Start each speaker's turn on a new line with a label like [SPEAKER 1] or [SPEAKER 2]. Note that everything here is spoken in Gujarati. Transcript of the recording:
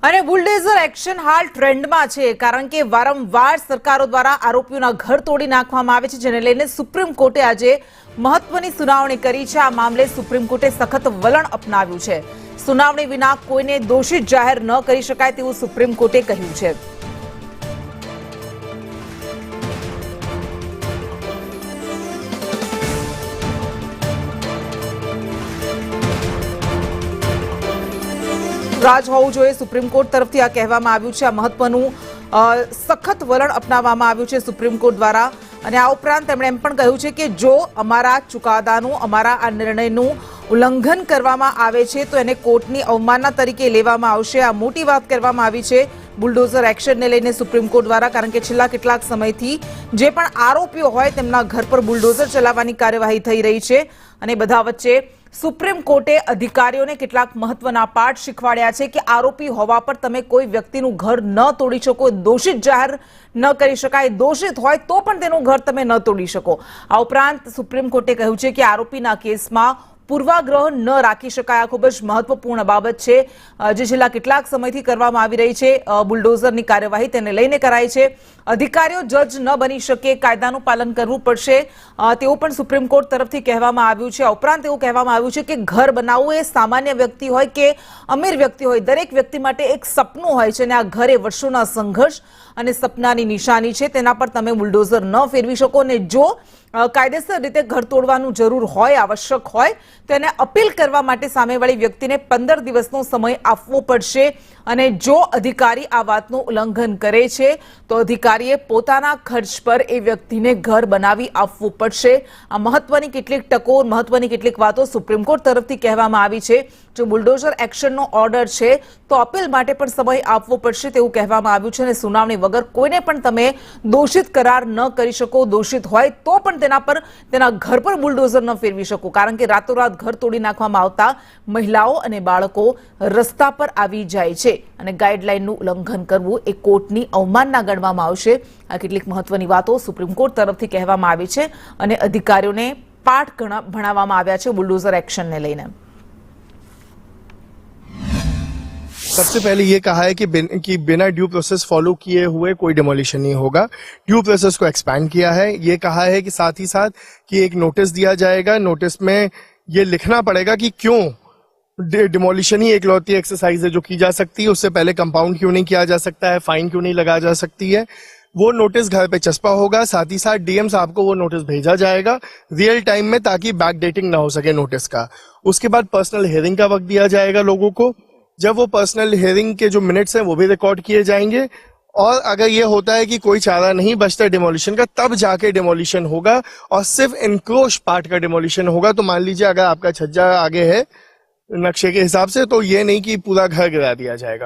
[SPEAKER 1] અને બુલડોઝર એક્શન હાલ ટ્રેન્ડમાં છે કારણ કે વારંવાર સરકારો દ્વારા આરોપીઓના ઘર તોડી નાખવામાં આવે છે, જેને લઈને સુપ્રીમ કોર્ટે આજે મહત્વની સુનાવણી કરી છે। આ મામલે સુપ્રીમ કોર્ટે સખત વલણ અપનાવ્યું છે। સુનાવણી વિના કોઈને દોષિત જાહેર ન કરી શકાય તેવું સુપ્રીમ કોર્ટે કહ્યું છે। રાજ હોવું જોઈએ, સુપ્રીમ કોર્ટ તરફથી આ કહેવામાં આવ્યું છે। આ મહત્વનું સખત વલણ અપનાવવામાં આવ્યું છે સુપ્રીમ કોર્ટ દ્વારા। અને આ ઉપરાંત તેમણે એમ પણ કહ્યું છે કે જો અમારા ચુકાદાનું, અમારા આ નિર્ણયનું ઉલ્લંઘન કરવામાં આવે છે તો એને કોર્ટની અવમાનના તરીકે લેવામાં આવશે। આ મોટી વાત કરવામાં આવી છે બુલડોઝર એક્શનને લઈને સુપ્રીમ કોર્ટ દ્વારા, કારણ કે છેલ્લા કેટલાક સમયથી જે પણ આરોપીઓ હોય તેમના ઘર પર બુલડોઝર ચલાવવાની કાર્યવાહી થઈ રહી છે। અને બધા વચ્ચે સુપ્રીમ કોર્ટે અધિકારીઓને કેટલાક મહત્વના પાઠ શીખવાડ્યા છે કે આરોપી હોવા પર તમે કોઈ વ્યક્તિનું ઘર ન તોડી શકો, દોષિત જાહેર ન કરી શકાય, દોષિત હોય તો પણ તેનું ઘર તમે ન તોડી શકો। આ ઉપરાંત સુપ્રીમ કોર્ટે કહ્યું છે કે આરોપીના કેસમાં પૂર્વાગ્રહ ન રાખી શકાય। આ ખૂબ જ મહત્વપૂર્ણ બાબત છે જે છેલ્લા કેટલાક સમયથી કરવામાં આવી રહી છે। બુલડોઝરની કાર્યવાહી તેને લઈને કરાઈ છે। અધિકારીઓ જજ ન બની શકે, કાયદાનું પાલન કરવું પડશે તેવું પણ સુપ્રીમ કોર્ટ તરફથી કહેવામાં આવ્યું છે। આ ઉપરાંત એવું કહેવામાં આવ્યું છે કે ઘર બનાવવું એ સામાન્ય વ્યક્તિ હોય કે અમીર વ્યક્તિ હોય, દરેક વ્યક્તિ માટે એક સપનું હોય છે અને આ ઘર એ વર્ષોના સંઘર્ષ અને સપનાની નિશાની છે, તેના પર તમે બુલડોઝર ન ફેરવી શકો। અને જો કાયદેસર રીતે ઘર તોડવાનું જરૂર હોય, આવશ્યક હોય તો એને અપીલ કરવા માટે સામેવાળી વ્યક્તિને 15 દિવસનો સમય આપવો પડશે। અને જો અધિકારી આ વાતનું ઉલ્લંઘન કરે છે તો અધિકારીએ પોતાના ખર્ચ પર એ વ્યક્તિને ઘર બનાવી આપવું પડશે। આ મહત્વની કેટલીક ટકોર, મહત્વની કેટલીક વાતો સુપ્રીમ કોર્ટ તરફથી કહેવામાં આવી છે। જો બુલડોઝર એક્શનનો ઓર્ડર છે તો અપીલ માટે પણ સમય આપવો પડશે તેવું કહેવામાં આવ્યું છે। અને સુનાવણી વગર કોઈને પણ તમે દોષિત કરાર ન કરી શકો, દોષિત હોય તો પણ તેના પર, તેના ઘર પર બુલડોઝર ન ફેરવી શકો, કારણ કે રાતોરાત ઘર તોડી નાખવામાં આવતા મહિલાઓ અને બાળકો રસ્તા પર આવી જાય છે અને ગાઈડલાઈનનું ઉલ્લંઘન કરવું એ કોર્ટની અવમાનના ગણવામાં આવશે। આ કેટલીક મહત્વની વાતો સુપ્રીમ કોર્ટ તરફથી કહેવામાં આવી છે અને અધિકારીઓને પાઠ ભણાવવામાં આવ્યા છે બુલડોઝર एक्शन ने લઈને।
[SPEAKER 2] सबसे पहले ये कहा है कि बिना ड्यू प्रोसेस फॉलो किए हुए कोई डिमोलिशन नहीं होगा। ड्यू प्रोसेस को एक्सपैंड किया है। ये कहा है कि साथ ही साथ कि एक नोटिस दिया जाएगा, नोटिस में ये लिखना पड़ेगा कि क्यों डिमोलिशन ही एक लौती एक्सरसाइज है जो की जा सकती है, उससे पहले कंपाउंड क्यों नहीं किया जा सकता है, फाइन क्यों नहीं लगाया जा सकती है। वो नोटिस घर पे चस्पा होगा। साथ ही साथ डीएम साहब को वो नोटिस भेजा जाएगा रियल टाइम में, ताकि बैक डेटिंग ना हो सके नोटिस का। उसके बाद पर्सनल हियरिंग का वक्त दिया जाएगा लोगों को। जब वो पर्सनल हियरिंग के जो मिनट्स हैं वो भी रिकॉर्ड किए जाएंगे। और अगर ये होता है कि कोई चारा नहीं बचता डिमोलिशन का, तब जाके डिमोलिशन होगा और सिर्फ इनक्रोच पार्ट का डिमोलिशन होगा। तो मान लीजिए अगर आपका छज्जा आगे है नक्शे के हिसाब से, तो ये नहीं कि पूरा घर गिरा दिया जाएगा।